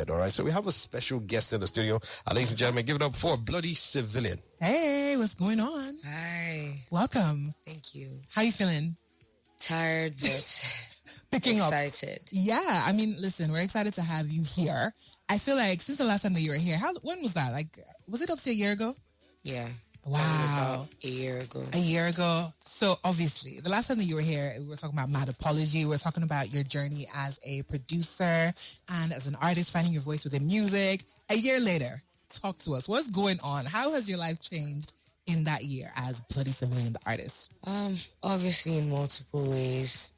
said, all right? So we have a special guest in the studio. Ladies and gentlemen, give it up for Bloody Civilian. Hey, what's going on? Hi. Welcome. Thank you. How you feeling? Tired, but Picking excited. Yeah, I mean, listen, we're excited to have you here. I feel like since the last time that you were here, when was that? Like, was it up to a year ago? Yeah. Wow. About a year ago. A year ago. So obviously, the last time that you were here, we were talking about Mad Apology. We were talking about your journey as a producer and as an artist, finding your voice within music. A year later, talk to us. What's going on? How has your life changed in that year as Bloody Civilian, the artist? Obviously in multiple ways.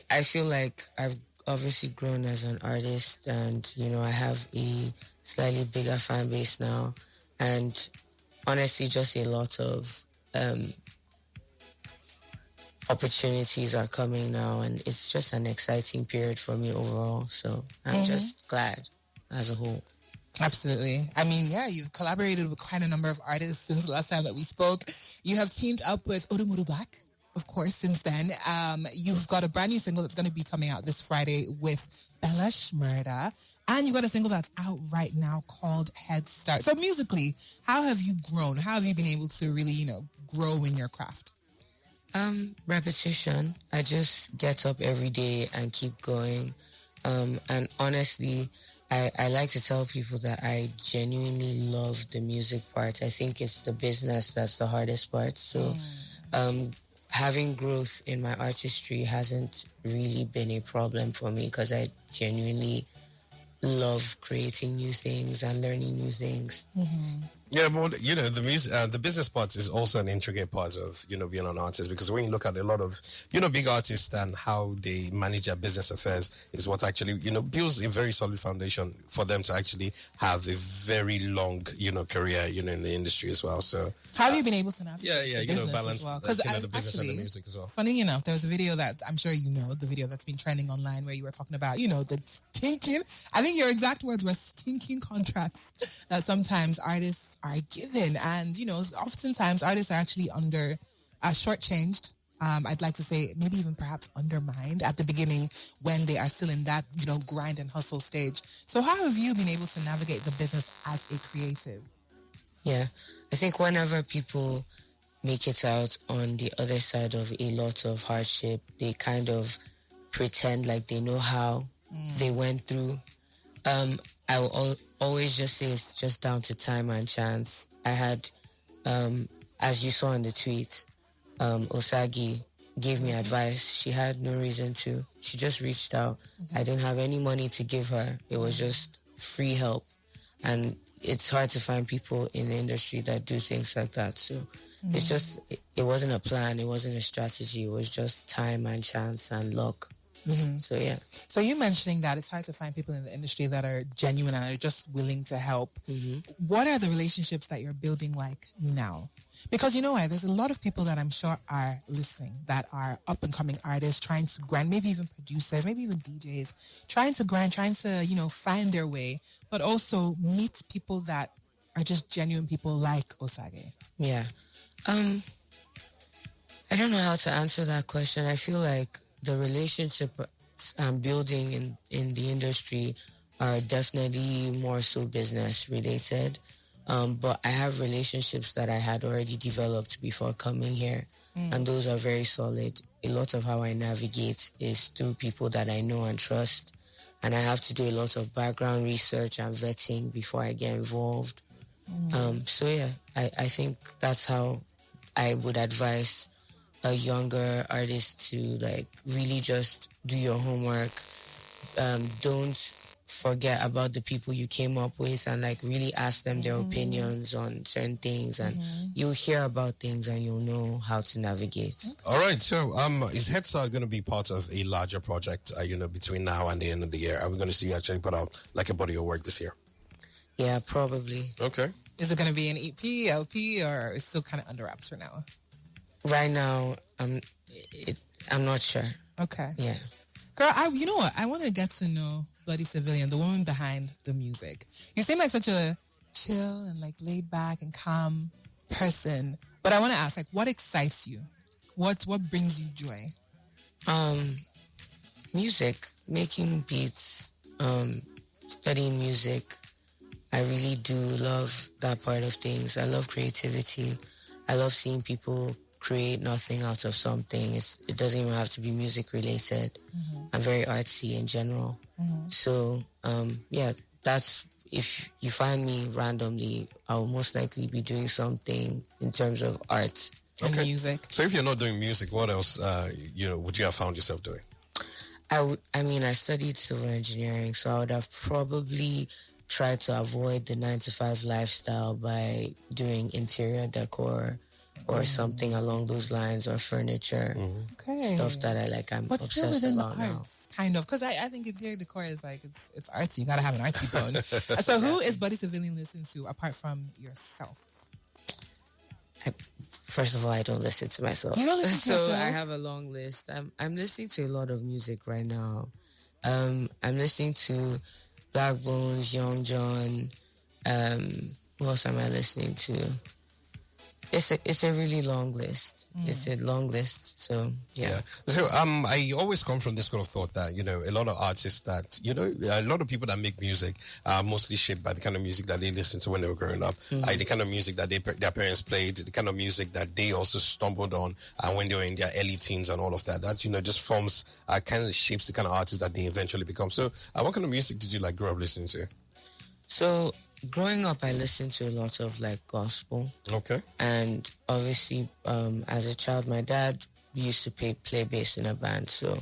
I feel like I've obviously grown as an artist, and I have a slightly bigger fan base now, and honestly just a lot of opportunities are coming now, and it's just an exciting period for me overall. So I'm just glad as a whole. Absolutely. I mean, yeah, you've collaborated with quite a number of artists since the last time that we spoke. You have teamed up with Odumuru Black, of course, since then. You've got a brand new single that's going to be coming out this Friday with Bella Shmurda. And you've got a single that's out right now called Headstart. So musically, how have you grown? How have you been able to really, grow in your craft? Repetition. I just get up every day and keep going. And honestly, I like to tell people that I genuinely love the music part. I think it's the business that's the hardest part. So having growth in my artistry hasn't really been a problem for me, because I genuinely love creating new things and learning new things. Yeah, but the music, the business part is also an intricate part of being an artist, because when you look at a lot of big artists and how they manage their business affairs is what actually builds a very solid foundation for them to actually have a very long career in the industry as well. So how have you been able to navigate balance as well? the business and the music as well? Funny enough, there was a video that I'm sure the video that's been trending online, where you were talking about the stinking, I think your exact words were stinking contracts that sometimes artists are given, and oftentimes artists are actually shortchanged. I'd like to say maybe even perhaps undermined at the beginning when they are still in that grind and hustle stage. So how have you been able to navigate the business as a creative? Yeah, I think whenever people make it out on the other side of a lot of hardship, they kind of pretend like they know how they went through. I will always just say it's just down to time and chance. I had, as you saw in the tweet, Osagi gave me advice. She had no reason to. She just reached out. I didn't have any money to give her. It was just free help. And it's hard to find people in the industry that do things like that. So it's just, it wasn't a plan. It wasn't a strategy. It was just time and chance and luck. So, yeah. So you mentioning that it's hard to find people in the industry that are genuine and are just willing to help. What are the relationships that you're building like now? Because there's a lot of people that I'm sure are listening that are up-and-coming artists trying to grind, maybe even producers, maybe even DJs, trying to grind, trying to, find their way, but also meet people that are just genuine people like Osage. Yeah. I don't know how to answer that question. I feel like the relationship I'm building in the industry are definitely more so business related. But I have relationships that I had already developed before coming here. And those are very solid. A lot of how I navigate is through people that I know and trust. And I have to do a lot of background research and vetting before I get involved. So yeah, I think that's how I would advise a younger artist to really just do your homework. Don't forget about the people you came up with, and really ask them their opinions on certain things, and you'll hear about things and you'll know how to navigate. All right, so is Headstart going to be part of a larger project between now and the end of the year? Are we going to see you actually put out a body of work this year? Yeah, probably. Okay. Is it going to be an EP, LP, or it's still kind of under wraps for now? Right now, I'm not sure. Okay. Yeah. Girl, you know what? I want to get to know Bloody Civilian, the woman behind the music. You seem like such a chill and laid back and calm person. But I want to ask, what excites you? What brings you joy? Music. making beats, studying music, I really do love that part of things. I love creativity. I love seeing people create nothing out of something. It doesn't even have to be music related. I'm very artsy in general. So, that's, if you find me randomly, I'll most likely be doing something in terms of art. And music. So if you're not doing music, what else, would you have found yourself doing? I studied civil engineering, so I would have probably tried to avoid the 9-to-5 lifestyle by doing interior decor or something along those lines, or furniture. Stuff that I'm but obsessed still about now. Kind of, because I think interior decor is like, it's artsy. You gotta have an artsy bone. So who is Buddy Civilian listening to apart from yourself? First of all, I don't listen to myself. You don't listen to yourself? I have a long list. I'm listening to a lot of music right now. I'm listening to Black Bones, Young John. What else am I listening to? It's a really long list. It's a long list. So yeah. So I always come from this kind of thought that a lot of artists that a lot of people that make music are mostly shaped by the kind of music that they listened to when they were growing up, the kind of music that their parents played, the kind of music that they also stumbled on when they were in their early teens and all of that. That just forms kind of shapes the kind of artists that they eventually become. So what kind of music did you grow up listening to? So growing up, I listened to a lot of gospel. Okay. And obviously, as a child, my dad used to play bass in a band. So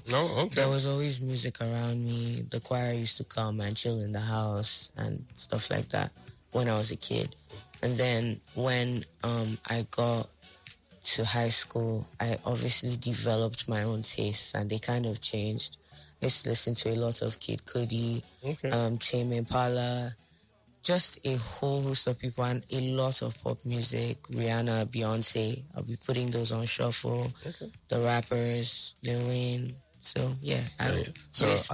there was always music around me. The choir used to come and chill in the house and stuff like that when I was a kid. And then when I got to high school, I obviously developed my own tastes, and they kind of changed. I used to listen to a lot of Kid Cudi, Tame Impala, just a whole host of people, and a lot of pop music, Rihanna, Beyonce. I'll be putting those on shuffle. The rappers, Lil Wayne. So yeah,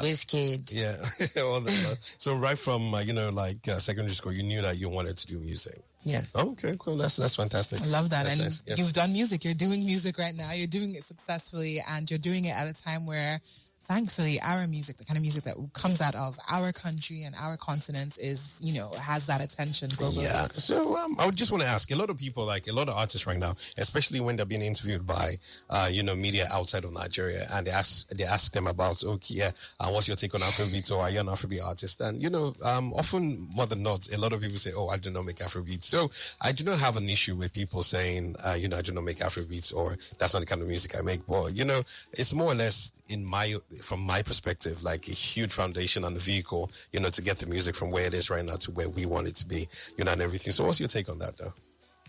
Wizkid. Yeah, all that. So right from secondary school, you knew that you wanted to do music. Yeah. Okay, cool. That's fantastic. I love that. That's and nice. You've done music. You're doing music right now. You're doing it successfully, and you're doing it at a time where, thankfully, our music, the kind of music that comes out of our country and our continent is, has that attention globally. Yeah. So I would just want to ask, a lot of people, a lot of artists right now, especially when they're being interviewed by, media outside of Nigeria, and they ask them about, what's your take on Afrobeats, or are you an Afrobeat artist? And, often more than not, a lot of people say, I do not make Afrobeats. So I do not have an issue with people saying, I do not make Afrobeats, or that's not the kind of music I make. But, it's more or less from my perspective, a huge foundation and the vehicle, to get the music from where it is right now to where we want it to be, and everything. So what's your take on that, though?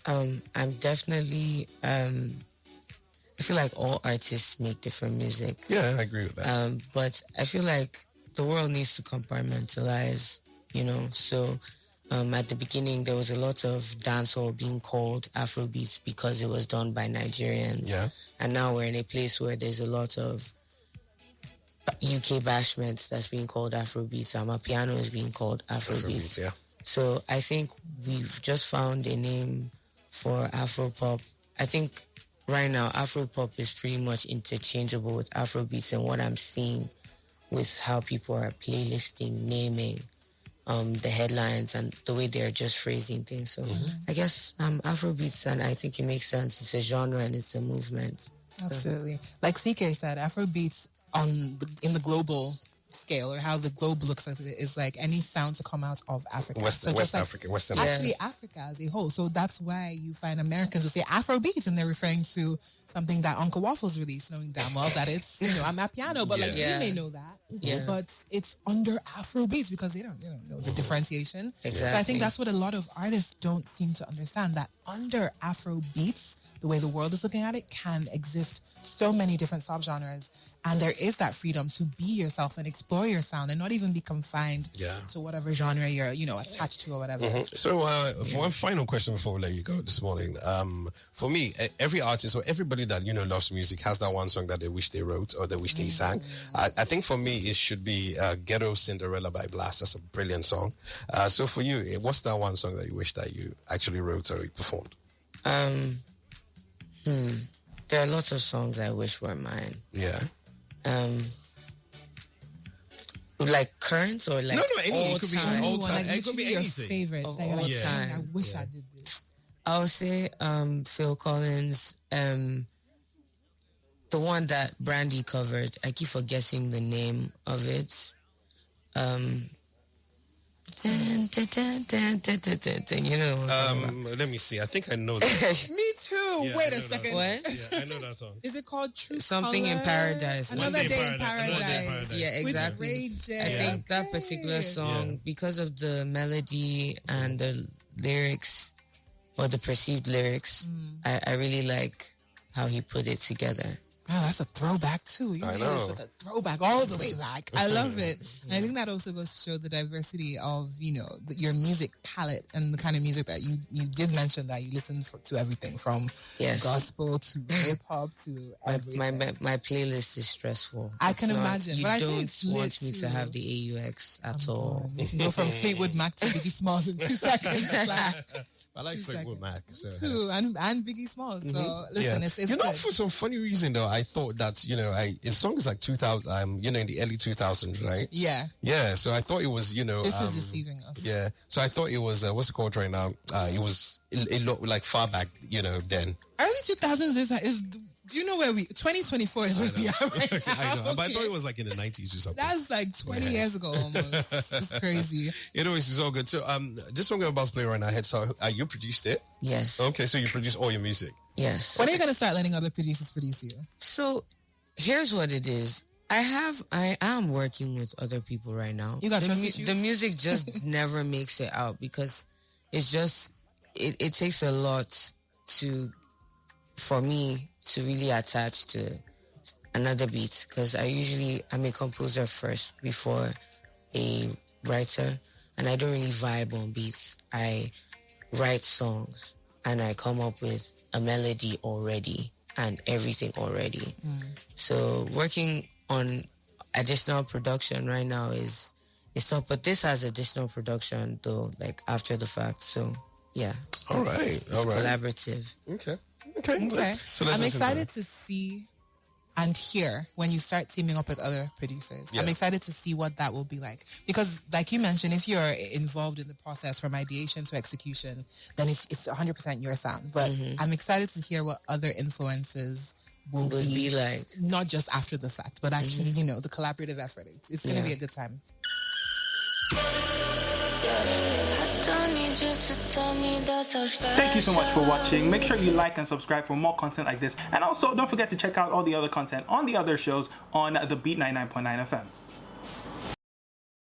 I'm definitely, I feel like all artists make different music. Yeah, I agree with that. But I feel like the world needs to compartmentalize, So at the beginning, there was a lot of dancehall being called Afrobeats because it was done by Nigerians. Yeah. And now we're in a place where there's a lot of UK bashment that's being called Afrobeats. Amapiano is being called Afrobeats. Yeah. So I think we've just found a name for Afropop. I think right now Afropop is pretty much interchangeable with Afrobeats, and what I'm seeing with how people are playlisting, naming the headlines and the way they're just phrasing things. So I guess Afrobeats, and I think it makes sense. It's a genre and it's a movement. Absolutely. Like CK said, Afrobeats in the global scale, or how the globe looks at it, is like any sound to come out of Africa. Western Africa. Actually, Africa as a whole. So that's why you find Americans will say Afrobeats, and they're referring to something that Uncle Waffles released, knowing damn well that it's, I'm at piano, but you may know that. Yeah. But it's under Afrobeats because they don't know the differentiation. Exactly. So I think that's what a lot of artists don't seem to understand, that under Afrobeats, the way the world is looking at it, can exist so many different subgenres, and there is that freedom to be yourself and explore your sound and not even be confined to whatever genre you're attached to or whatever. So one final question before we let you go this morning. For me, every artist or everybody that loves music has that one song that they wish they wrote or they wish they sang. I think for me it should be Ghetto Cinderella by Blast. That's a brilliant song. So for you, what's that one song that you wish that you actually wrote or performed? There are lots of songs I wish were mine. Yeah. Like current or like No, any. all It could be time? all time. Like, It could be literally your anything. favorite. Of That you're all like, time. "Dang, I wish I did this." I would say Phil Collins, the one that Brandy covered. I keep forgetting the name of it. You know what I'm talking about. Let me see. I think I know that. Me too. Yeah, Wait I a know that second. song. What? Yeah, I know that song. Is it called True Something in Color? Paradise. Another Day in Another Day in Paradise. Paradise. Yeah, With exactly. Ray J. I think that particular song, because of the melody and the lyrics, or the perceived lyrics, I really like how he put it together. Oh, that's a throwback too. You I hit know. us with a throwback all the way back. I love it. And I think that also goes to show the diversity of, your music palette and the kind of music that you did mention that you listen to everything from gospel to hip hop to everything. My playlist is stressful. I can imagine. You But I think don't it's want lit me too. to have the AUX at all. You can go from Fleetwood Mac to Biggie Smalls in 2 seconds. I like Fleetwood Mac. So. Too, and Biggie Smalls. So listen, it's you know, good. for some funny reason though, I thought that in songs like 2000, in the early 2000s, right? Yeah. Yeah. So I thought it was, This is deceiving us. Yeah. So I thought it was what's it called right now? It was a lot like far back, then. Early 2000s is. Do you know where 2024 is where we are right now? I know, but I Okay. thought it was like in the 90s or something. That's like 20 years ago almost. It's crazy. Anyways, it's all good. So this song I'm about to play right now, Headstart, you produced it? Yes. Okay, so you produce all your music. Yes. When are you going to start letting other producers produce you? So here's what it is. I am working with other people right now. You got trust issues? The music just never makes it out because it's just it takes a lot for me to really attach to another beat because I'm a composer first before a writer, and I don't really vibe on beats. I write songs and I come up with a melody already and everything already. So working on additional production right now is tough, but this has additional production though, like after the fact. So yeah. All right. It's collaborative. Okay. So I'm excited to see and hear when you start teaming up with other producers. Yeah. I'm excited to see what that will be like. Because like you mentioned, if you're involved in the process from ideation to execution, then it's 100% your sound. But I'm excited to hear what other influences will be like. Not just after the fact, but actually, the collaborative effort. It's going to be a good time. Thank you so much for watching. Make sure you like and subscribe for more content like this. And also, don't forget to check out all the other content on the other shows on the Beat 99.9 FM.